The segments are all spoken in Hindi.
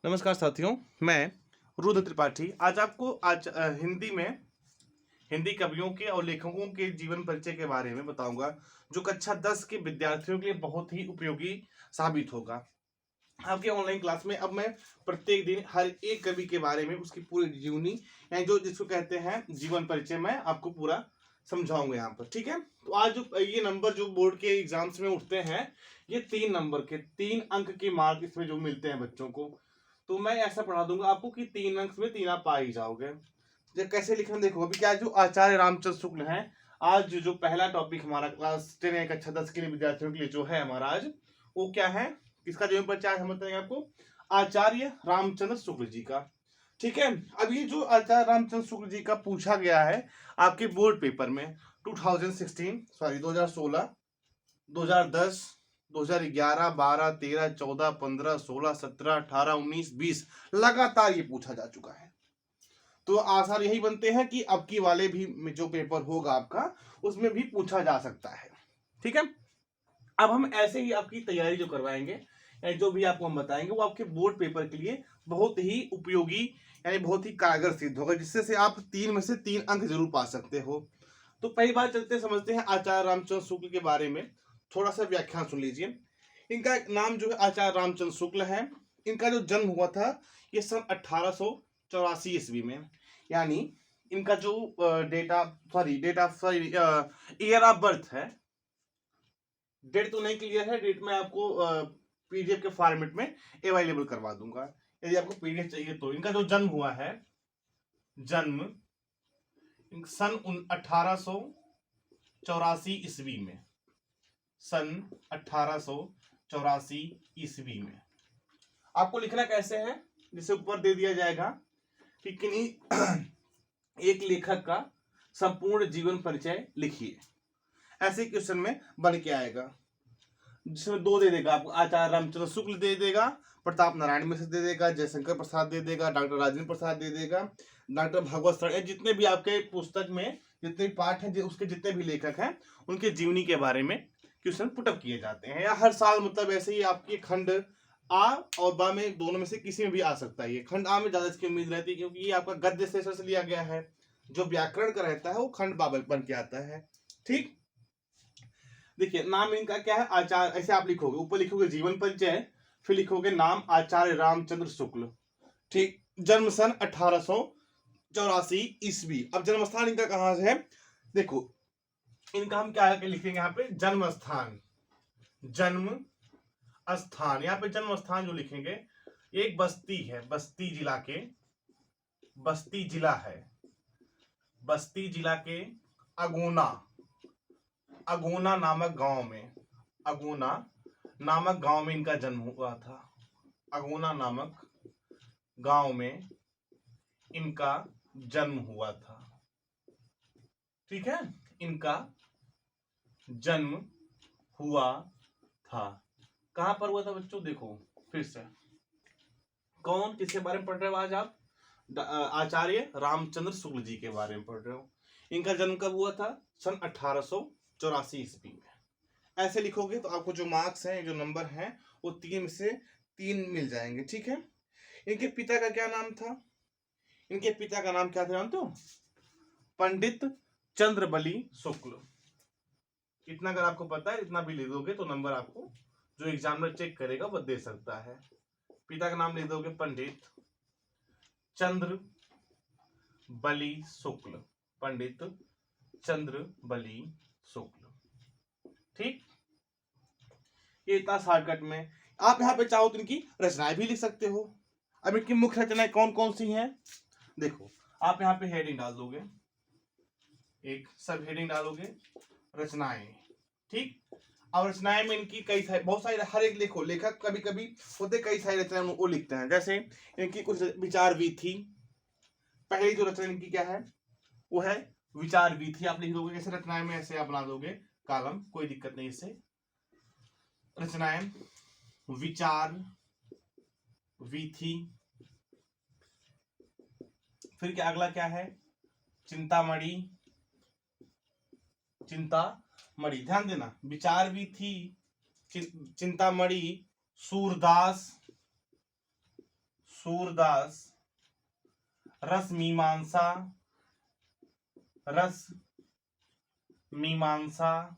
नमस्कार साथियों, मैं रुद्र त्रिपाठी आज हिंदी कवियों के और लेखकों के जीवन परिचय के बारे में बताऊंगा, जो कक्षा 10 के विद्यार्थियों के लिए बहुत ही उपयोगी साबित होगा। आपके ऑनलाइन क्लास में अब मैं प्रत्येक दिन हर एक कवि के बारे में उसकी पूरी जीवनी यानी जो जिसको कहते हैं जीवन परिचय मैं आपको पूरा समझाऊंगा यहाँ पर। ठीक है, तो आज जो ये नंबर जो बोर्ड के एग्जाम्स में उठते हैं, ये 3 नंबर के 3 अंक के मार्क इसमें जो मिलते हैं बच्चों को, तो मैं ऐसा पढ़ा दूंगा आपको कि 3 अंक में 3 आप पा ही जाओगे। जब कैसे लिखना देखो, अभी क्या जो आचार्य रामचंद्र शुक्ल हैं, आज जो पहला टॉपिक हमारा क्लास 10 कक्षा 10 के लिए विद्यार्थियों के लिए जो है हमारा आज, वो क्या है, किसका जो परिचय हम बताएंगे आपको, आचार्य रामचंद्र शुक्ल जी का। ठीक है, अब ये जो आचार्य रामचंद्र शुक्ल जी का पूछा गया है आपके बोर्ड पेपर में 2016, 2010, 2011, 12, 13, 14, 15, 16, 17, 18, 19, 20 लगातार ये पूछा जा चुका है। तो आसार यही बनते हैं कि अब की वाले भी जो पेपर होगा आपका, उसमें भी पूछा जा सकता है। ठीक है, अब हम ऐसे ही आपकी तैयारी जो करवाएंगे, जो भी आपको हम बताएंगे, वो आपके बोर्ड पेपर के लिए बहुत ही उपयोगी यानी बहुत ही कारगर सिद्ध होगा, जिससे से आप 3 में से 3 अंक जरूर पा सकते हो। तो पहली बात चलते समझते हैं आचार्य रामचंद्र शुक्ल के बारे में। थोड़ा सा व्याख्यान सुन लीजिए। इनका नाम जो है आचार्य रामचंद्र शुक्ल है। इनका जो जन्म हुआ था ये सन 1884 ईस्वी में, यानी इनका जो ईयर ऑफ बर्थ है, डेट तो नहीं क्लियर है, डेट मैं आपको पीडीएफ के फॉर्मेट में अवेलेबल करवा दूंगा यदि आपको पीडीएफ चाहिए तो। इनका जो जन्म हुआ है, जन्म सन 1884 ईस्वी में, सन 1884 ईस्वी में। आपको लिखना कैसे है, जिसे ऊपर दे दिया जाएगा कि किन्हीं एक लेखक का संपूर्ण जीवन परिचय लिखिए, ऐसे क्वेश्चन में बन के आएगा, जिसमें 2 दे देगा आपको, आचार्य रामचंद्र शुक्ल दे देगा, प्रताप नारायण मिश्र दे देगा, जयशंकर प्रसाद दे देगा, डॉक्टर राजेंद्र प्रसाद दे देगा, डॉक्टर भगवत शरण, जितने भी आपके पुस्तक में जितने भी पाठ हैं, उसके जितने भी लेखक हैं, उनके जीवनी के बारे में क्वेश्चन पुटअप किए जाते हैं। या हर साल मतलब ऐसे ही आपकी खंड आ और बा में दोनों में से किसी में भी आ सकता है। ये खंड आ में ज्यादा इसकी उम्मीद रहती है, क्योंकि ये आपका गद्य से लिया गया है। जो व्याकरण का रहता है वो खंड बा बन के आता है। ठीक, देखिए नाम इनका क्या है, आचार्य, ऐसे आप लिखोगे, ऊपर लिखोगे जीवन परिचय, फिर लिखोगे नाम आचार्य रामचंद्र शुक्ल। ठीक, जन्म सन 1884 ईस्वी। अब जन्म स्थान इनका कहां से है, देखो इनका हम क्या लिखेंगे यहाँ पे, जन्म स्थान, जन्म स्थान, यहाँ पे जन्म स्थान जो लिखेंगे, एक बस्ती है, बस्ती जिला के, बस्ती जिला है, बस्ती जिला के अगोना, अगोना नामक गांव में, अगोना नामक गांव में इनका जन्म हुआ था। अगोना नामक गांव में इनका जन्म हुआ था। ठीक है, इनका जन्म हुआ था। कहां पर हुआ था बच्चों, देखो फिर से, कौन किसके बारे में पढ़ रहे हो आज आप, आचार्य रामचंद्र शुक्ल जी के बारे में पढ़ रहे हो। इनका जन्म कब हुआ था, सन 1884 ईस्वी में। ऐसे लिखोगे तो आपको जो मार्क्स हैं, जो नंबर हैं, वो 3 में से 3 मिल जाएंगे। ठीक है, इनके पिता का क्या नाम था, इनके पिता का नाम क्या था जानते हो, पंडित चंद्रबली शुक्ल। इतना अगर आपको पता है, इतना भी लिख दोगे तो नंबर आपको जो एग्जामिनर चेक करेगा वो दे सकता है। पिता का नाम लिख दोगे पंडित चंद्रबली शुक्ल, पंडित चंद्रबली शुक्ल। ठीक, ये इतना शॉर्टकट में। आप यहाँ पे चाहो तो इनकी रचनाएं भी लिख सकते हो। अब इनकी मुख्य रचनाएं कौन कौन सी हैं, देखो आप यहाँ पे हेडिंग डाल दोगे, एक सब हेडिंग डालोगे, रचनाएं। ठीक, अब रचनाएं में इनकी कई सारे, बहुत सारे, हर एक लिखो, लेखक कभी कभी होते कई सारी रचनाएं वो लिखते हैं। जैसे इनकी कुछ विचार वीथी, पहली जो रचना इनकी क्या है, वो है विचार वीथी। आप लिख दोगे जैसे रचनाएं में, ऐसे आप बना दोगे कॉलम, कोई दिक्कत नहीं इससे। रचनाएं, विचार वीथी, फिर क्या अगला क्या है, चिंतामणि, चिंतामणि, ध्यान देना, विचार वीथी, चिंतामणि, सूरदास, सूरदास रस मीमांसा, रस मीमांसा।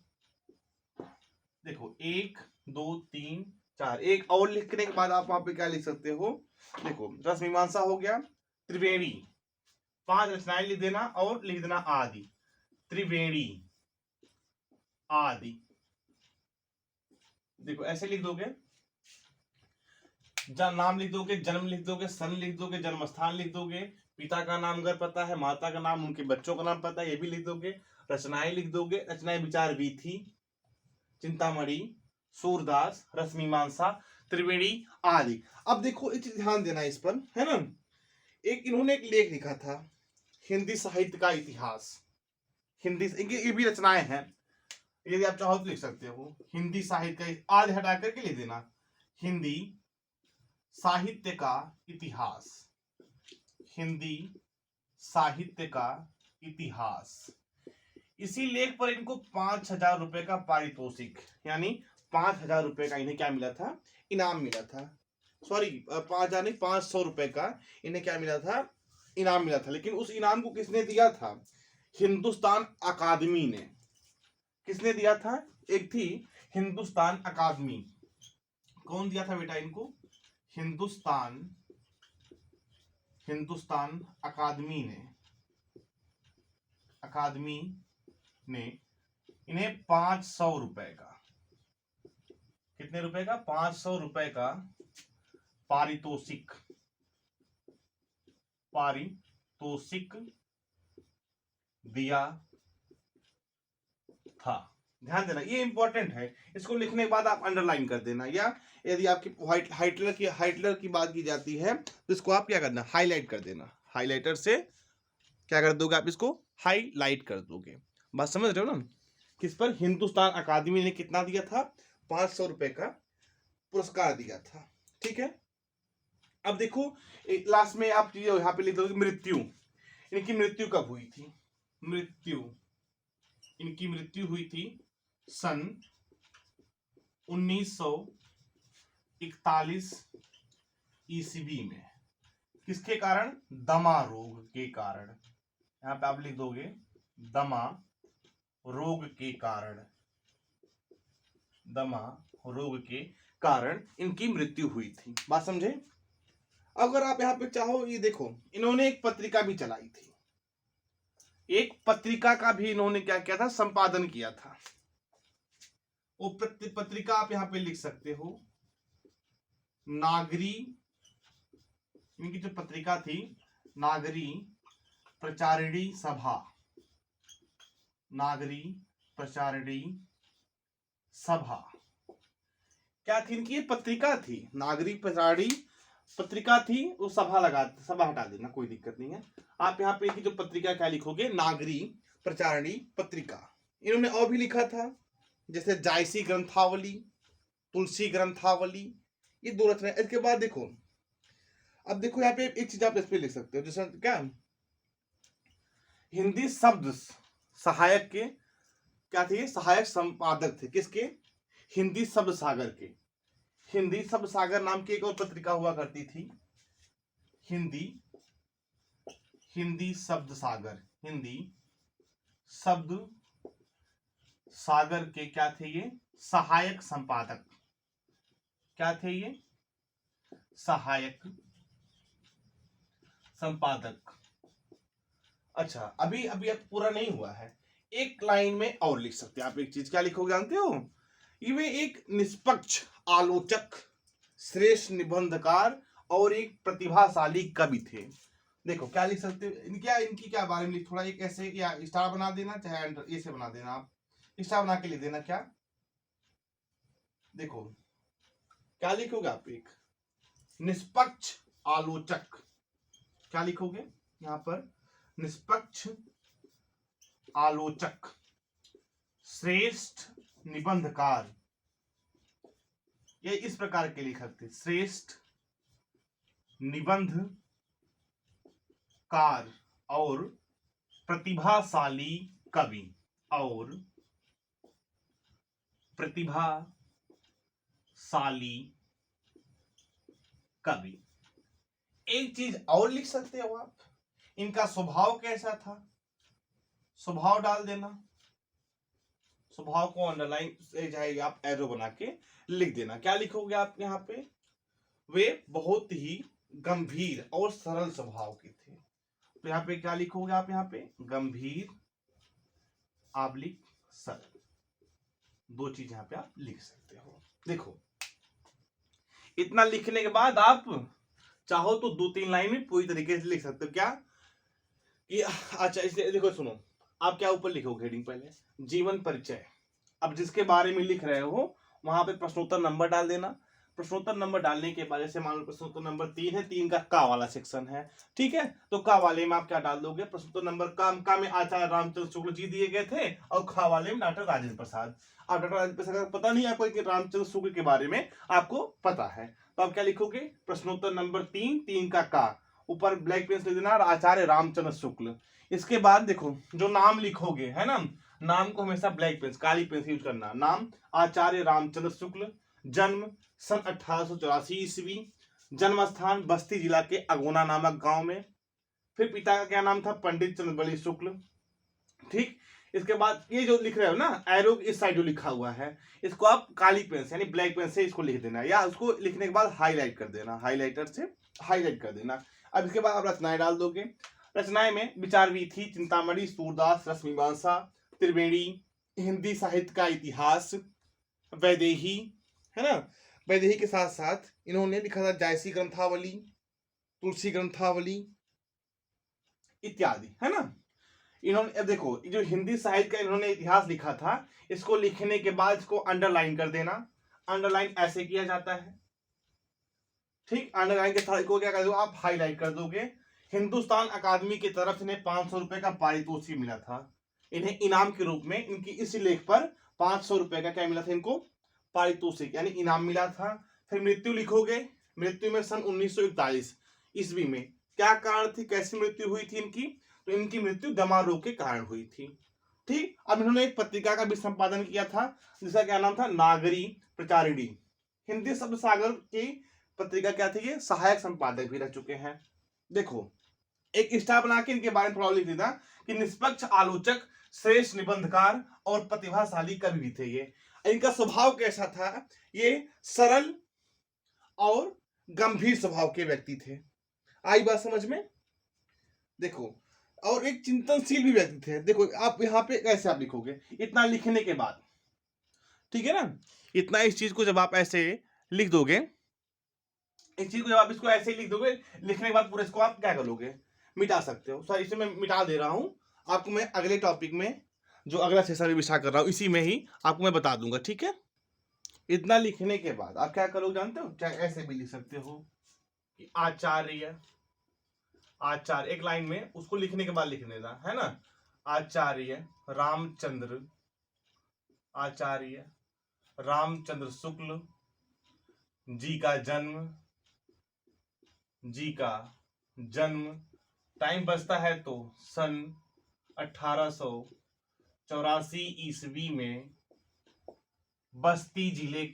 देखो 1 2 3 4, एक और लिखने के बाद आप वहां पे क्या लिख सकते हो, देखो रस मीमांसा हो गया, त्रिवेणी, 5 रचनाएं लिख देना और लिख देना आदि, त्रिवेणी आदि। देखो ऐसे लिख दोगे, नाम लिख दोगे, जन्म लिख दोगे, सन लिख दोगे, जन्म स्थान लिख दोगे, पिता का नाम अगर पता है, माता का नाम, उनके बच्चों का नाम पता है, ये भी लिख दोगे, रचनाएं लिख दोगे, रचनाएं विचार वीथी, चिंतामणि, सूरदास, रसमीमांसा, त्रिवेणी आदि। अब देखो एक चीज ध्यान देना इस पर, है ना, एक इन्होंने एक लेख लिखा था, हिंदी साहित्य का इतिहास, हिंदी, ये भी रचनाएं हैं, यदि आप चाहो तो लिख सकते हो, हिंदी साहित्य का, आदि हटा करके लिख देना, हिंदी साहित्य का इतिहास, हिंदी साहित्य का इतिहास। इसी लेख पर इनको 5,000 रुपए का पारितोषिक, यानी 5,000 रुपए का इन्हें क्या मिला था, इनाम मिला था, सॉरी 5,000 नहीं, 500 रुपए का इन्हें क्या मिला था, इनाम मिला था। लेकिन उस इनाम को किसने दिया था, हिंदुस्तान अकादमी ने। किसने दिया था, एक थी हिंदुस्तान अकादमी, कौन दिया था बेटा इनको, हिंदुस्तान अकादमी ने इन्हें 500 रुपए का, कितने रुपए का, 500 रुपए का पारितोषिक दिया था। ध्यान देना, ये इंपॉर्टेंट है, इसको लिखने के बाद आप अंडरलाइन कर देना, या यदि आपकी हाइटलर की बात की जाती है तो इसको आप क्या करना, हाईलाइट कर देना, हाइलाइटर से क्या कर दोगे आप, इसको हाईलाइट कर दोगे। बात समझ रहे हो ना, किस पर, हिंदुस्तान अकादमी ने कितना दिया था, 500 रुपए का पुरस्कार दिया था। ठीक है, अब देखो लास्ट में आप यहाँ पे लिख दोगे मृत्यु, इनकी मृत्यु कब हुई थी, इनकी मृत्यु हुई थी सन 1941 ईस्वी में। किसके कारण, दमा रोग के कारण, यहां पे आप लिख दोगे दमा रोग के कारण, दमा रोग के कारण इनकी मृत्यु हुई थी। बात समझे। अगर आप यहाँ पे चाहो, ये देखो इन्होंने एक पत्रिका भी चलाई थी, एक पत्रिका का भी इन्होंने क्या किया था, संपादन किया था। वो पत्रिका आप यहाँ पे लिख सकते हो, नागरी, इनकी जो पत्रिका थी, नागरी प्रचारिणी सभा, नागरी प्रचारिणी सभा, क्या थी इनकी, पत्रिका थी, नागरिक प्रचारिणी पत्रिका थी, वो सभा हटा देना, कोई दिक्कत नहीं है। आप यहाँ पे जो पत्रिका क्या लिखोगे, नागरिक प्रचारिणी पत्रिका। इन्होंने और भी लिखा था, जैसे जायसी ग्रंथावली, तुलसी ग्रंथावली, ये 2 रचनाएं। इसके बाद देखो, अब देखो यहाँ पे एक चीज आप इस पे लिख सकते हो, जैसे क्या, हिंदी शब्द सहायक के क्या थे, सहायक संपादक थे, किसके, हिंदी शब्द सागर के। हिंदी शब्द सागर नाम की एक और पत्रिका हुआ करती थी, हिंदी शब्द सागर, हिंदी शब्द सागर के क्या थे, ये सहायक संपादक, क्या थे ये, सहायक संपादक। अच्छा, अभी अब पूरा नहीं हुआ है, एक लाइन में और लिख सकते हैं आप, एक चीज क्या लिखोगे जानते हो, ये एक निष्पक्ष आलोचक, श्रेष्ठ निबंधकार और एक प्रतिभाशाली कवि थे। देखो क्या लिख सकते हो, इनकी क्या बारे में थोड़ा एक ऐसे, या स्टार बना देना, चाहे ऐसे बना देना, आप स्टार बना के लिख देना, क्या देखो क्या लिखोगे आप, एक निष्पक्ष आलोचक, क्या लिखोगे यहां पर, निष्पक्ष आलोचक, श्रेष्ठ निबंधकार, ये इस प्रकार के लेखक थे, श्रेष्ठ निबंधकार और प्रतिभाशाली कवि, और प्रतिभाशाली कवि। एक चीज और लिख सकते हो आप, इनका स्वभाव कैसा था, स्वभाव डाल देना, स्वभाव को अंडरलाइन चाहे आप एरो बना के लिख देना। क्या लिखोगे आप यहाँ पे, वे बहुत ही गंभीर और सरल स्वभाव के थे। तो यहाँ पे क्या लिखोगे आप, यहाँ पे गंभीर आबलिक सरल, दो चीज यहाँ पे आप लिख सकते हो। देखो इतना लिखने के बाद आप चाहो तो 2-3 लाइन में पूरी तरीके से लिख सकते हो। क्या कि अच्छा इसलिए देखो सुनो, आप क्या ऊपर लिखोगे हेडिंग, पहले जीवन परिचय। अब जिसके बारे में लिख रहे हो वहां पे प्रश्नोत्तर नंबर डाल देना। प्रश्नोत्तर नंबर डालने के बाद जैसे मान लो प्रश्नोत्तर नंबर 3 है, 3 का वाला सेक्शन है, ठीक है, तो का वाले में आप क्या डाल दोगे, प्रश्नोत्तर नंबर का में आचार्य रामचंद्र शुक्ल जी दिए गए थे, और खा वाले में डॉक्टर राजेंद्र प्रसाद। अब डॉक्टर राजेंद्र प्रसाद का पता नहीं आपको कि रामचंद्र शुक्ल के बारे में आपको पता है, तो आप क्या लिखोगे, प्रश्नोत्तर नंबर 3 का ऊपर ब्लैक पेन से लिख देना आचार्य रामचंद्र शुक्ल। इसके बाद देखो जो नाम लिखोगे है ना, नाम को हमेशा ब्लैक पेन काली पेन से यूज करना। नाम आचार्य रामचंद्र शुक्ल, जन्म सन 1884 ईस्वी, जन्म स्थान बस्ती जिला के अगोना नामक गांव में, फिर पिता का क्या नाम था, पंडित चंद्रबली शुक्ल। ठीक, इसके बाद ये जो लिख रहे हो ना एरो इस साइड जो लिखा हुआ है, इसको आप काली पेन से यानी ब्लैक पेन से इसको लिख देना, या उसको लिखने के बाद हाईलाइट कर देना, हाईलाइटर से हाईलाइट कर देना। अब इसके बाद आप रचनाएं डाल दोगे। रचनाएं में विचार वीथी, चिंतामणि, सूरदास, रश्मिमांसा, त्रिवेणी, हिंदी साहित्य का इतिहास, वैदेही, है ना, वैदेही के साथ साथ इन्होंने लिखा था जायसी ग्रंथावली, तुलसी ग्रंथावली इत्यादि, है ना। इन्होंने अब देखो जो हिंदी साहित्य का इन्होंने इतिहास लिखा था, इसको लिखने के बाद इसको अंडरलाइन कर देना। अंडरलाइन ऐसे किया जाता है, ठीक, अंडरलाइन के साथ को क्या कर दो आप, हाईलाइट कर दोगे। हिंदुस्तान अकादमी की तरफ से इन्हें 500 रुपए का पारितोषिक मिला था, इन्हें इनाम के रूप में इनकी इस लेख पर 500 रुपए का क्या मिला था, इनको पारितोषिक यानी इनाम मिला था। फिर मृत्यु लिखोगे, मृत्यु में सन 1941 ईस्वी में, क्या कारण थी, कैसी मृत्यु हुई थी इनकी, तो इनकी मृत्यु दमा रोग के कारण हुई थी। ठीक, अब इन्होंने एक पत्रिका का भी संपादन किया था जिसका क्या नाम था, नागरी प्रचारिणी। हिंदी शब्द सागर की पत्रिका क्या थी, ये सहायक संपादक भी रह चुके हैं। देखो एक स्टार बना के इनके बारे में थोड़ा लिख देता कि निष्पक्ष आलोचक, श्रेष्ठ निबंधकार और प्रतिभाशाली कवि भी थे ये। इनका स्वभाव कैसा था, ये सरल और गंभीर स्वभाव के व्यक्ति थे। आई बात समझ में। देखो और एक चिंतनशील भी व्यक्ति थे। देखो आप यहाँ पे कैसे आप लिखोगे, इतना लिखने के बाद, ठीक है ना, इतना इस चीज को जब आप ऐसे लिख दोगे, इस चीज को जब आप इसको ऐसे ही लिख दोगे, लिखने के बाद पूरे इसको आप क्या करोगे, मिटा सकते हो। सॉरी इसे मैं मिटा दे रहा हूं, आपको मैं अगले टॉपिक में जो अगला सेशन में विचार कर रहा हूं इसी में ही आपको मैं बता दूंगा, ठीक है। इतना लिखने के बाद आप क्या करोगे जानते हो, चाहे ऐसे भी लिख सकते हो कि आचार्य, आचार्य एक लाइन में उसको लिखने के बाद लिख देना, है ना, आचार्य रामचंद्र, आचार्य रामचंद्र शुक्ल जी का जन्म, टाइम बचता है तो सन 1884 ईस्वी में बस्ती जिले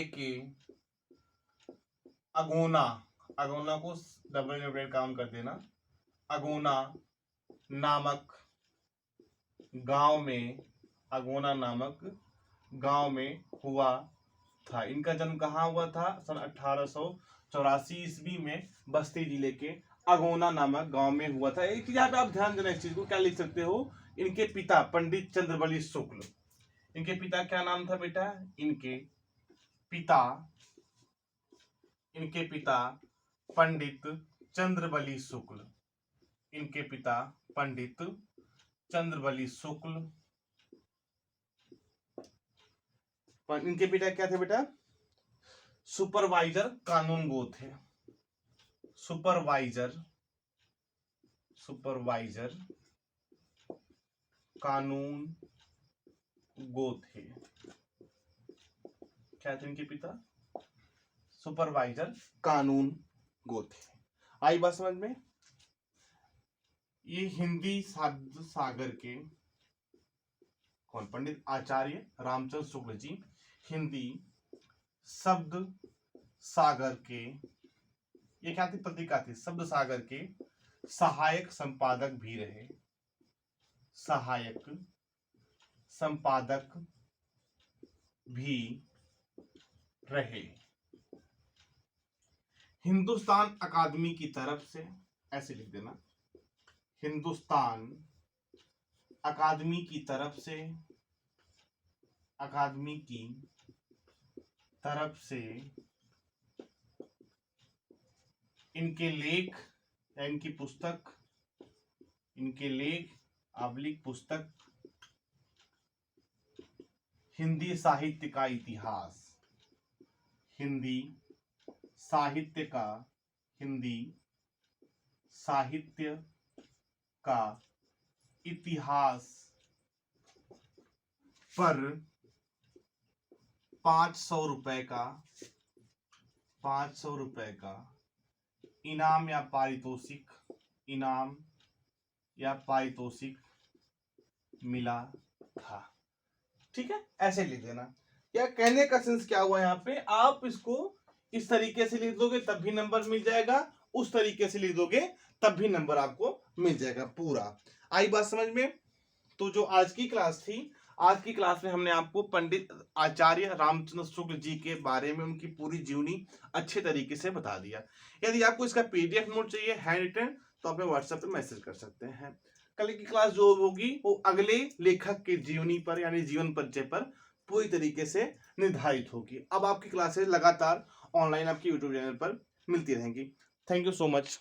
के अगोना, अगोना को डबल काम कर देना, अगोना नामक गांव में हुआ था। इनका जन्म कहाँ हुआ था, सन 1884 ईस्वी में बस्ती जिले के अगोना नामक गांव में हुआ था। एक चीज यहाँ पे आप ध्यान देना, इस चीज को क्या लिख सकते हो, इनके पिता पंडित चंद्रबली शुक्ल, इनके पिता क्या नाम था बेटा, इनके पिता पंडित चंद्रबली शुक्ल, इनके पिता पंडित चंद्रबली शुक्ल, इनके पिता क्या थे बेटा, सुपरवाइजर कानून गो थे, सुपरवाइजर कानून गो थे। क्या थे इनके पिता, सुपरवाइजर कानून गो थे। आई बात समझ में। ये हिंदी साहित्य सागर के कौन, पंडित आचार्य रामचंद्र शुक्ल जी हिंदी शब्द सागर के, ये क्या थी, पत्रिका थी, शब्द सागर के सहायक संपादक भी रहे, सहायक संपादक भी रहे। हिंदुस्तान अकादमी की तरफ से, ऐसे लिख देना, हिंदुस्तान अकादमी की तरफ से, अकादमी की तरफ से इनके लेख या इनकी पुस्तक, इनके लेख आबलिक पुस्तक हिंदी साहित्य का इतिहास, हिंदी साहित्य का, हिंदी साहित्य का इतिहास पर 500 रुपए का, 500 रुपए का इनाम या पारितोषिक, इनाम या पारितोषिक मिला था। ठीक है, ऐसे लिख देना। या कहने का सेंस क्या हुआ, यहाँ पे आप इसको इस तरीके से लिख दोगे तब भी नंबर मिल जाएगा, उस तरीके से लिख दोगे तब भी नंबर आपको मिल जाएगा पूरा। आई बात समझ में? तो जो आज की क्लास थी, आज की क्लास में हमने आपको पंडित आचार्य रामचंद्र शुक्ल जी के बारे में उनकी पूरी जीवनी अच्छे तरीके से बता दिया। यदि आपको इसका पीडीएफ नोट चाहिए हैंड रिटन, तो आप व्हाट्सएप पे मैसेज कर सकते हैं। कल की क्लास जो होगी वो अगले लेखक के जीवनी पर यानी जीवन परिचय पर पूरी तरीके से निर्धारित होगी। अब आपकी क्लासेस लगातार ऑनलाइन आपकी यूट्यूब चैनल पर मिलती रहेंगी। Thank you so much.